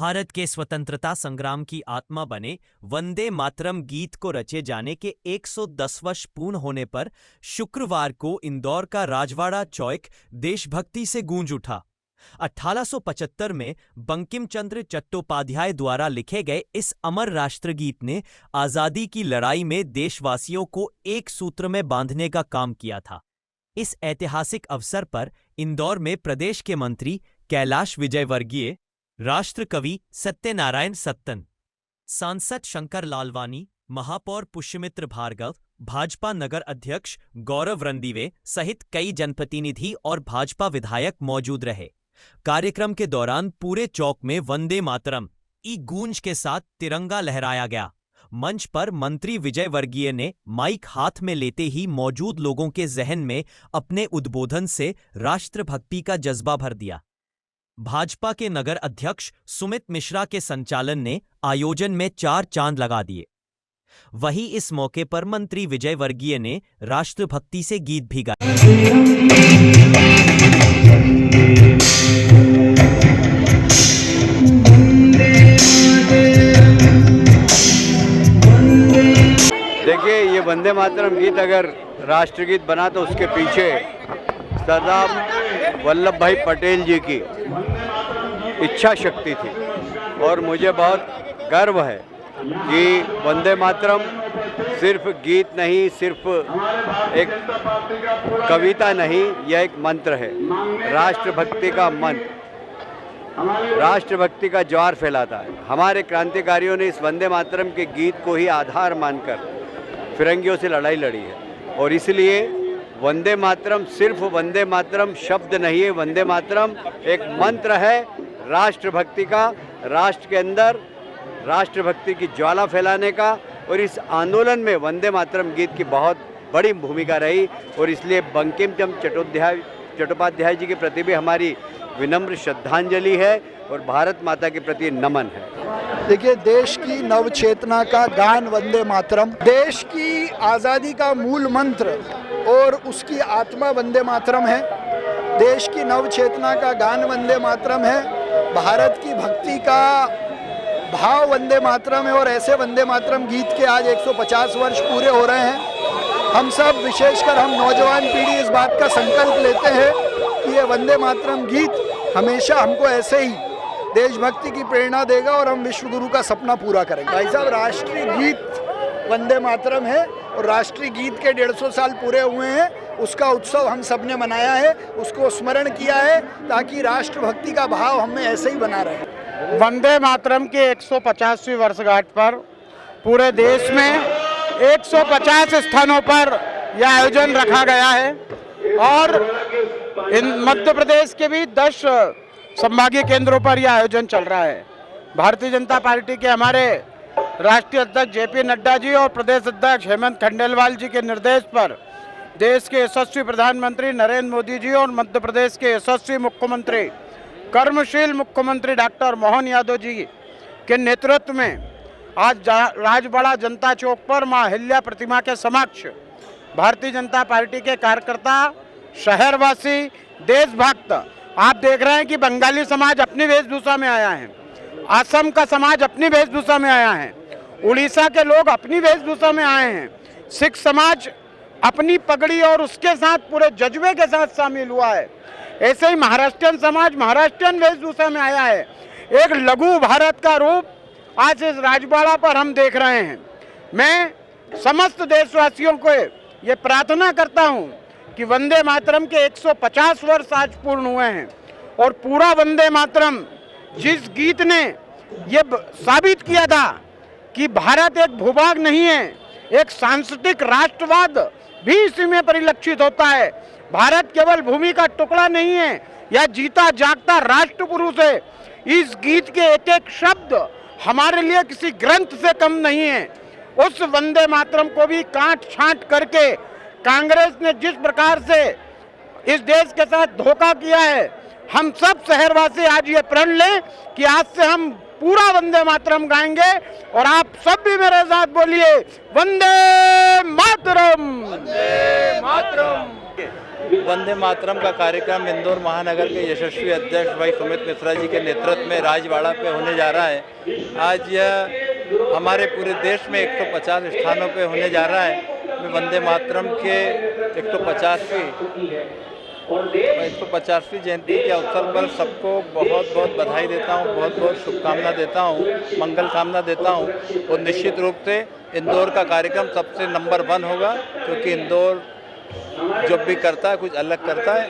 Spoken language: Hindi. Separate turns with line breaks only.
भारत के स्वतंत्रता संग्राम की आत्मा बने वंदे मातरम गीत को रचे जाने के 110 वर्ष पूर्ण होने पर शुक्रवार को इंदौर का राजवाड़ा चौक देशभक्ति से गूंज उठा। 1875 में बंकिम चंद्र चट्टोपाध्याय द्वारा लिखे गए इस अमर राष्ट्रगीत ने आजादी की लड़ाई में देशवासियों को एक सूत्र में बांधने का काम किया था। इस ऐतिहासिक अवसर पर इंदौर में प्रदेश के मंत्री कैलाश विजयवर्गीय, राष्ट्र कवि सत्यनारायण सत्तन, सांसद शंकर लालवानी, महापौर पुष्यमित्र भार्गव, भाजपा नगर अध्यक्ष गौरव रंदीवे सहित कई जनप्रतिनिधि और भाजपा विधायक मौजूद रहे। कार्यक्रम के दौरान पूरे चौक में वंदे मातरम की गूंज के साथ तिरंगा लहराया गया। मंच पर मंत्री विजयवर्गीय ने माइक हाथ में लेते ही मौजूद लोगों के जहन में अपने उद्बोधन से राष्ट्रभक्ति का जज्बा भर दिया। भाजपा के नगर अध्यक्ष सुमित मिश्रा के संचालन ने आयोजन में 4 चांद लगा दिए। वहीं इस मौके पर मंत्री विजयवर्गीय ने राष्ट्रभक्ति से गीत भी गाए।
देखिए, ये वंदे मातरम गीत अगर राष्ट्रगीत बना तो उसके पीछे सरदार वल्लभ भाई पटेल जी की इच्छा शक्ति थी और मुझे बहुत गर्व है कि वंदे मातरम सिर्फ गीत नहीं, सिर्फ एक कविता नहीं, यह एक मंत्र है। राष्ट्रभक्ति का मंत्र राष्ट्रभक्ति का ज्वार फैलाता है। हमारे क्रांतिकारियों ने इस वंदे मातरम के गीत को ही आधार मानकर फिरंगियों से लड़ाई लड़ी है और इसलिए वंदे मातरम सिर्फ वंदे मातरम शब्द नहीं है, वंदे मातरम एक मंत्र है राष्ट्रभक्ति का, राष्ट्र के अंदर राष्ट्रभक्ति की ज्वाला फैलाने का। और इस आंदोलन में वंदे मातरम गीत की बहुत बड़ी भूमिका रही और इसलिए बंकिम चंद्र चट्टोपाध्याय जी के प्रति भी हमारी विनम्र श्रद्धांजलि है और भारत माता के प्रति नमन है।
देखिए, देश की नव चेतना का गान वंदे मातरम, देश की आज़ादी का मूल मंत्र और उसकी आत्मा वंदे मातरम है। देश की नव चेतना का गान वंदे मातरम है। भारत की भक्ति का भाव वंदे मातरम है और ऐसे वंदे मातरम गीत के आज 150 वर्ष पूरे हो रहे हैं। हम सब, विशेषकर हम नौजवान पीढ़ी, इस बात का संकल्प लेते हैं कि ये वंदे मातरम गीत हमेशा हमको ऐसे ही देशभक्ति की प्रेरणा देगा और हम विश्व गुरु का सपना पूरा करेंगे। भाई साहब, राष्ट्रीय गीत वंदे मातरम है और राष्ट्रीय गीत के 150 साल पूरे हुए हैं। उसका उत्सव हम सब ने मनाया है, उसको स्मरण किया है ताकि राष्ट्रभक्ति का भाव हमें ऐसे ही बना रहे।
वंदे मातरम के 150वीं वर्षगांठ पर पूरे देश में 150 स्थानों पर यह आयोजन रखा गया है और इन मध्य प्रदेश के भी 10 संभागीय केंद्रों पर यह आयोजन चल रहा है। भारतीय जनता पार्टी के हमारे राष्ट्रीय अध्यक्ष जेपी नड्डा जी और प्रदेश अध्यक्ष हेमंत खंडेलवाल जी के निर्देश पर देश के यशस्वी प्रधानमंत्री नरेंद्र मोदी जी और मध्य प्रदेश के यशस्वी मुख्यमंत्री, कर्मशील मुख्यमंत्री डॉक्टर मोहन यादव जी के नेतृत्व में आज राजवाड़ा जनता चौक पर मां अहिल्या प्रतिमा के समक्ष भारतीय जनता पार्टी के कार्यकर्ता, शहरवासी, देशभक्त, आप देख रहे हैं कि बंगाली समाज अपनी वेशभूषा में आया है, असम का समाज अपनी वेशभूषा में आया है, उड़ीसा के लोग अपनी वेशभूषा में आए हैं, सिख समाज अपनी पगड़ी और उसके साथ पूरे जज्बे के साथ शामिल हुआ है। ऐसे ही महाराष्ट्रियन समाज महाराष्ट्रियन वेशभूषा में आया है। एक लघु भारत का रूप आज इस राजवाड़ा पर हम देख रहे हैं। मैं समस्त देशवासियों को ये प्रार्थना करता हूँ कि वंदे मातरम के 150 वर्ष आज पूर्ण हुए हैं और पूरा वंदे मातरम जिस गीत ने ये साबित किया था कि भारत एक भूभाग नहीं है, एक सांस्कृतिक राष्ट्रवाद भी इसी में परिलक्षित होता है। भारत केवल भूमि का टुकड़ा नहीं है, यह जीता जागता राष्ट्र पुरुष है। इस गीत के एक एक शब्द हमारे लिए किसी ग्रंथ से कम नहीं है। उस वंदे मातरम को भी काट छांट करके कांग्रेस ने जिस प्रकार से इस देश के साथ धोखा किया है, हम सब शहरवासी आज ये प्रण लें कि आज से हम पूरा वंदे मातरम गाएंगे और आप सब भी मेरे साथ बोलिए, वंदे मातरम, वंदे मातरम।
वंदे मातरम का कार्यक्रम इंदौर महानगर के यशस्वी अध्यक्ष भाई सुमित मिश्रा जी के नेतृत्व में राजवाड़ा पे होने जा रहा है। आज यह हमारे पूरे देश में 150 स्थानों पे होने जा रहा है। वंदे मातरम के 150वीं जयंती के अवसर पर सबको बहुत बहुत बधाई देता हूँ, बहुत बहुत शुभकामना देता हूँ, मंगल कामना देता हूँ। और निश्चित रूप से इंदौर का कार्यक्रम सबसे नंबर 1 होगा, क्योंकि इंदौर जब भी करता है कुछ अलग करता है।